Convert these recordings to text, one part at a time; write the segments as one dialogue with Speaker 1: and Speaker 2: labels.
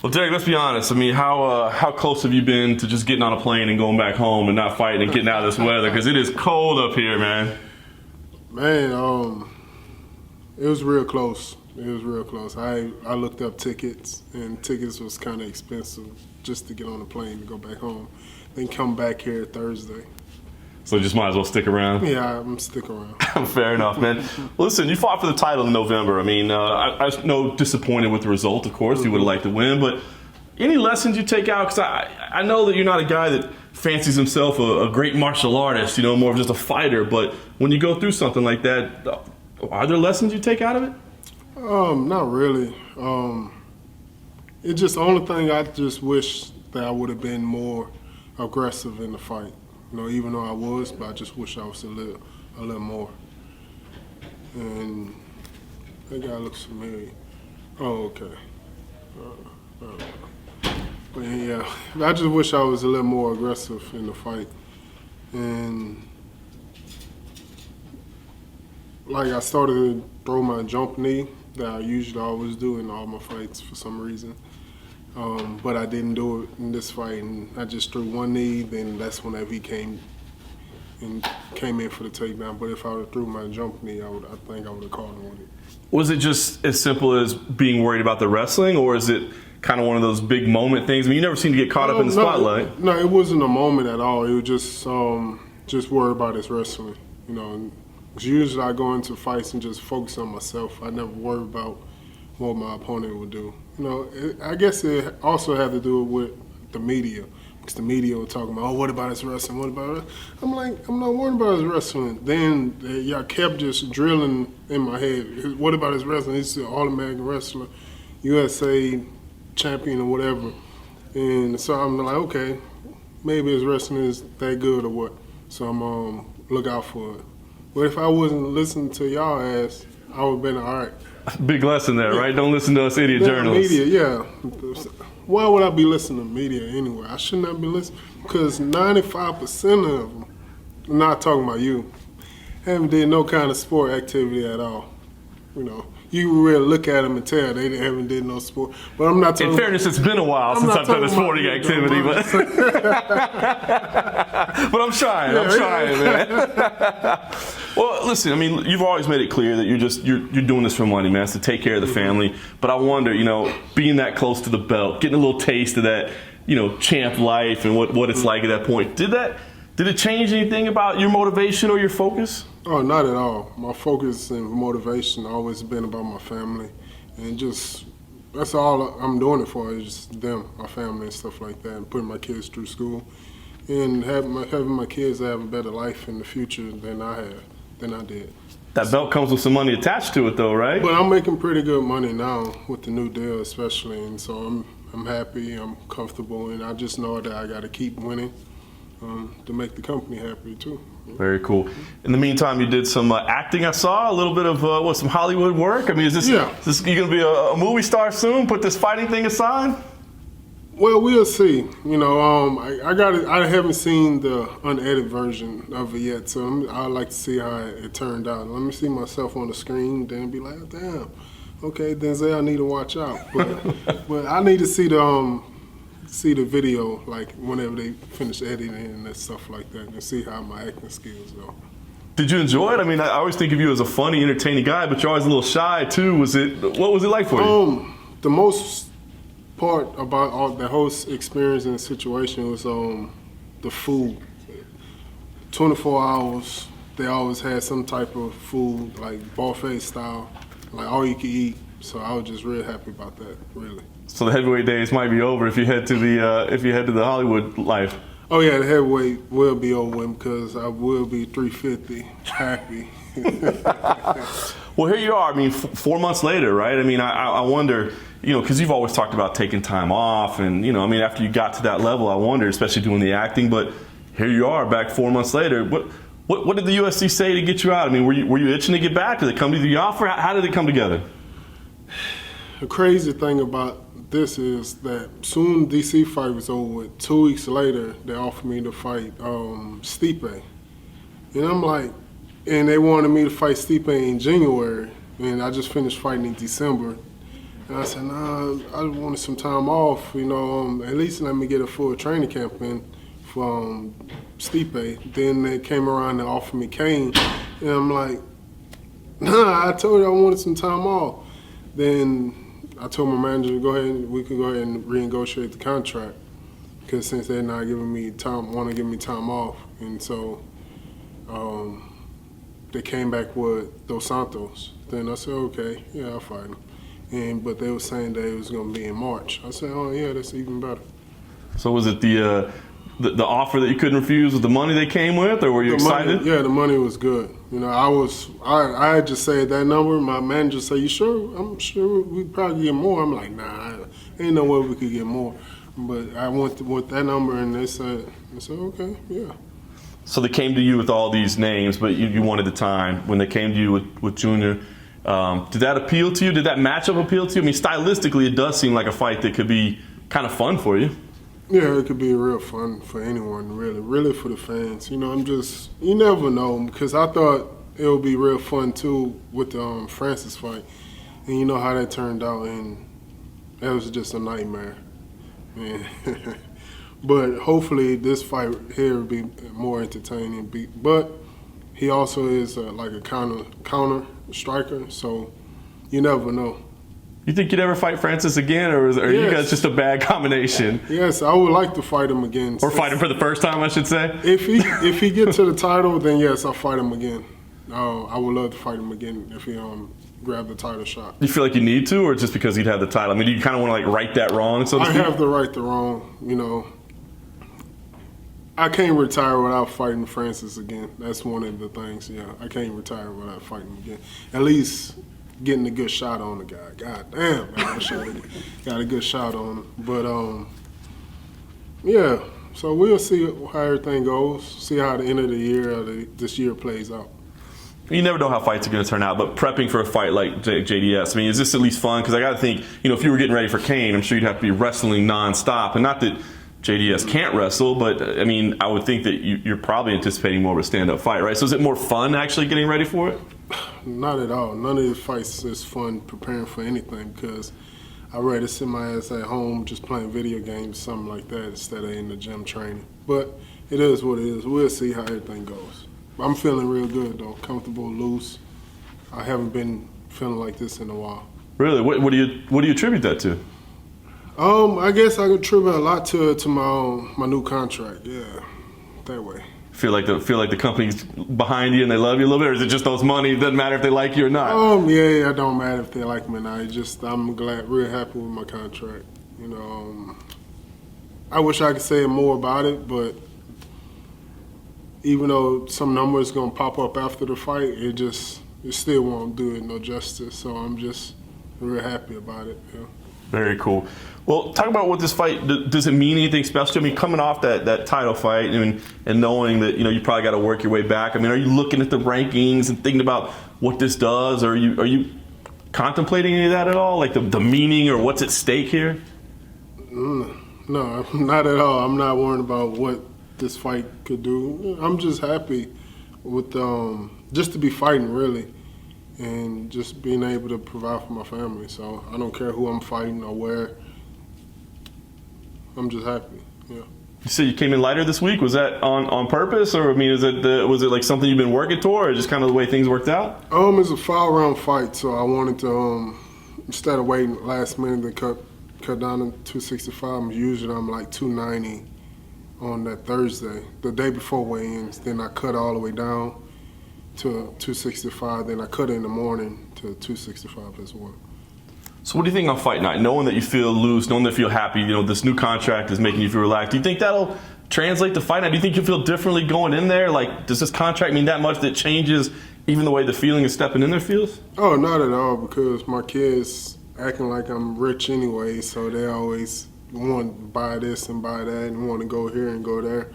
Speaker 1: Well, Derrick, let's be honest. I mean, how close have you been to just getting on a plane and going back home and not fighting and getting out of this weather? Because it is cold up here, man.
Speaker 2: Man, it was real close. It was real close. I looked up tickets, and tickets was kind of expensive just to get on the plane to go back home. Then come back here Thursday.
Speaker 1: So just might as well stick around.
Speaker 2: Yeah, I'm sticking around.
Speaker 1: Fair enough, man. Well, listen, you fought for the title in November. I mean, I was no disappointed with the result, of course. You would have liked to win, but any lessons you take out? Because I know that you're not a guy that fancies himself a great martial artist, you know, more of just a fighter. But when you go through something like that, are there lessons you take out of it?
Speaker 2: Not really. It's just the only thing I just wish that I would have been more aggressive in the fight. You know, even though I was, but I just wish I was a little more. And that guy looks familiar. Oh, okay. But yeah, I just wish I was a little more aggressive in the fight. And like I started to throw my jump knee that I usually always do in all my fights for some reason. But I didn't do it in this fight, and I just threw one knee, then that's whenever he came in for the takedown. But if I would have threw my jump knee, I think I would have caught him with it.
Speaker 1: Was it just as simple as being worried about the wrestling, or is it kind of one of those big moment things? I mean, you never seem to get caught up in the spotlight.
Speaker 2: No, it wasn't a moment at all. It was just worried about his wrestling. You know, 'cause usually I go into fights and just focus on myself. I never worry about what my opponent would do. You know, I guess it also had to do with the media, because the media were talking about, oh, what about his wrestling? What about it? I'm like, I'm not worried about his wrestling. Then y'all kept just drilling in my head, what about his wrestling? He's an All-American wrestler, USA champion or whatever. And so I'm like, okay, maybe his wrestling is that good or what. So I'm look out for it. But if I wasn't listening to y'all ass, I would have been all right.
Speaker 1: Big lesson there, right? Don't listen to us idiot journalists.
Speaker 2: Media, yeah. Why would I be listening to media anyway? I should not be listening, because 95% of them, I'm not talking about you, haven't did no kind of sport activity at all. You know, you really look at them and tell they haven't did no sport. But I'm not talking.
Speaker 1: In fairness, it's been a while since I've done a sporting activity, but but I'm trying. I'm trying, man. Well, listen. I mean, you've always made it clear that you're doing this for money, man. It's to take care of the family. But I wonder, you know, being that close to the belt, getting a little taste of that, you know, champ life and what it's like at that point. Did it change anything about your motivation or your focus?
Speaker 2: Oh, not at all. My focus and motivation always been about my family, and just that's all I'm doing it for, is just them, my family and stuff like that, and putting my kids through school, and having my kids have a better life in the future than I did.
Speaker 1: That belt comes with some money attached to it, though, right?
Speaker 2: But I'm making pretty good money now with the new deal, especially, and so I'm happy, I'm comfortable, and I just know that I got to keep winning to make the company happy too.
Speaker 1: Very cool. In the meantime, you did some acting. I saw a little bit of some Hollywood work. I mean, is this you gonna be a movie star soon? Put this fighting thing aside.
Speaker 2: Well, we'll see. You know, I haven't seen the unedited version of it yet, so I'd like to see how it turned out. Let me see myself on the screen, then be like, oh, damn, okay, Denzel, I need to watch out. But I need to see the video, like whenever they finish editing and stuff like that, and see how my acting skills go.
Speaker 1: Did you enjoy it? I mean, I always think of you as a funny, entertaining guy, but you're always a little shy too. What was it like for you?
Speaker 2: The most part about all the whole experience and situation was the food. 24 hours, they always had some type of food, like buffet style, like all you could eat. So I was just real happy about that, really.
Speaker 1: So the heavyweight days might be over if you head to the Hollywood life.
Speaker 2: Oh yeah, the heavyweight will be over because I will be 350, happy.
Speaker 1: Well, here you are. I mean, 4 months later, right? I mean, I wonder, you know, because you've always talked about taking time off, and you know, I mean, after you got to that level, I wonder, especially doing the acting. But here you are, back 4 months later. What did the UFC say to get you out? I mean, were you itching to get back? Did they come to the offer? How did it come together?
Speaker 2: The crazy thing about this is that soon DC fight was over. 2 weeks later, they offered me to fight Stipe. And I'm like, and they wanted me to fight Stipe in January, and I just finished fighting in December. And I said, nah, I wanted some time off, you know, at least let me get a full training camp in from Stipe. Then they came around and offered me Kane. And I'm like, nah, I told you I wanted some time off. Then I told my manager, we could go ahead and renegotiate the contract. Because since they're not giving me time, want to give me time off. And so they came back with Dos Santos. Then I said, okay, yeah, I'll fight him. But they were saying that it was going to be in March. I said, oh, yeah, that's even better.
Speaker 1: So was it the offer that you couldn't refuse with the money they came with, or were you excited?
Speaker 2: Yeah, the money was good. You know, I had just said that number. My manager said, you sure? I'm sure we'd probably get more. I'm like, nah, ain't no way we could get more. But I went with that number, and they said, okay, yeah.
Speaker 1: So they came to you with all these names, but you wanted the time. When they came to you with Junior, did that appeal to you? Did that matchup appeal to you? I mean, stylistically, it does seem like a fight that could be kind of fun for you.
Speaker 2: Yeah, it could be real fun for anyone, really for the fans. You know, you never know, because I thought it would be real fun too with the Francis fight, and you know how that turned out, and that was just a nightmare. And but hopefully this fight here will be more entertaining. But he also is like a counter striker, so you never know. You
Speaker 1: think you'd ever fight Francis again, or are you guys just a bad combination?
Speaker 2: Yes, I would like to fight him again.
Speaker 1: Or fight him for the first time, I should say.
Speaker 2: If he gets to the title, then yes, I'll fight him again. I would love to fight him again if he grab the title shot.
Speaker 1: You feel like you need to, or just because he'd have the title? I mean, do you kind of want to like right that wrong, so to speak?
Speaker 2: I have to right the wrong. You know, I can't retire without fighting Francis again. That's one of the things. Yeah, I can't retire without fighting him again. At least getting a good shot on the guy. God damn, man, I wish I got a good shot on him. But yeah. So we'll see how everything goes. See how the end of the year, this year plays out.
Speaker 1: You never know how fights are going to turn out, but prepping for a fight like JDS, I mean, is this at least fun? Because I got to think, you know, if you were getting ready for Kane, I'm sure you'd have to be wrestling nonstop. And not that JDS can't wrestle, but I mean, I would think that you're probably anticipating more of a stand-up fight, right? So is it more fun actually getting ready for it?
Speaker 2: Not at all. None of the fights is fun preparing for anything, because I'd rather sit my ass at home just playing video games, something like that, instead of in the gym training. But it is what it is. We'll see how everything goes. I'm feeling real good, though. Comfortable, loose. I haven't been feeling like this in a while.
Speaker 1: Really? What do you attribute that to?
Speaker 2: I guess I attribute a lot to my new contract. Yeah, that way. Feel like
Speaker 1: the company's behind you and they love you a little bit, or is it just those money? It doesn't matter if they like you or not.
Speaker 2: Yeah, it don't matter if they like me or not. I'm real happy with my contract. You know, I wish I could say more about it, but even though some numbers gonna pop up after the fight, it still won't do it no justice. So I'm just real happy about it. Yeah.
Speaker 1: Very cool. Well, talk about what this fight, does it mean anything special? I mean, coming off that title fight and knowing that, you know, you probably got to work your way back. I mean, are you looking at the rankings and thinking about what this does? Or are you contemplating any of that at all? Like the meaning or what's at stake here?
Speaker 2: No, not at all. I'm not worried about what this fight could do. I'm just happy with just to be fighting, really, and just being able to provide for my family. So I don't care who I'm fighting or where. I'm just happy. Yeah.
Speaker 1: You said you came in lighter this week. Was that on purpose, or I mean, was it like something you've been working toward, or just kind of the way things worked out?
Speaker 2: It's a 5-round fight, so I wanted to instead of waiting last minute to cut down to 265. Usually I'm like 290 on that Thursday, the day before weigh-ins. Then I cut all the way down to 265. Then I cut in the morning to 265 as well.
Speaker 1: So what do you think on fight night? Knowing that you feel loose, knowing that you feel happy, you know, this new contract is making you feel relaxed. Do you think that'll translate to fight night? Do you think you feel differently going in there? Like, does this contract mean that much that changes even the way the feeling of stepping in there feels?
Speaker 2: Oh, not at all, because my kids acting like I'm rich anyway, so they always want to buy this and buy that and want to go here and go there.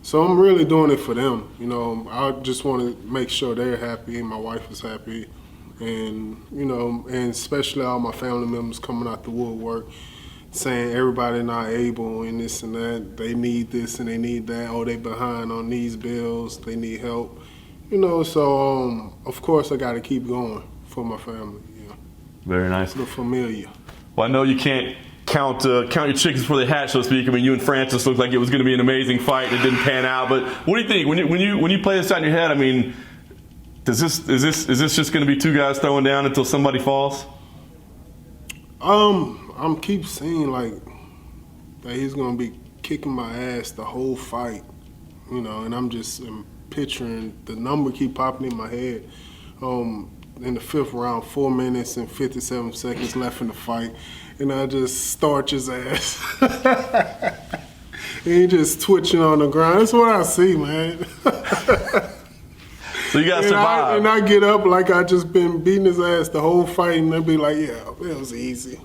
Speaker 2: So I'm really doing it for them. You know, I just want to make sure they're happy and my wife is happy. And, you know, and especially all my family members coming out the woodwork saying everybody not able and this and that. They need this and they need that. Oh, they behind on these bills. They need help. You know, so, of course, I got to keep going for my family. Yeah.
Speaker 1: Very nice.
Speaker 2: The familia.
Speaker 1: Well, I know you can't count your chickens before they hatch, so to speak. I mean, you and Francis looked like it was going to be an amazing fight. It didn't pan out. But what do you think when you play this out in your head? I mean, is this just going to be two guys throwing down until somebody falls?
Speaker 2: I'm keep seeing like that he's going to be kicking my ass the whole fight, you know, and I'm picturing the number keep popping in my head. In the 5th round, 4 minutes and 57 seconds left in the fight, and I just starch his ass. And he just twitching on the ground. That's what I see, man.
Speaker 1: So you got to survive.
Speaker 2: And I get up like I just been beating his ass the whole fight, and they'll be like, yeah, it was easy.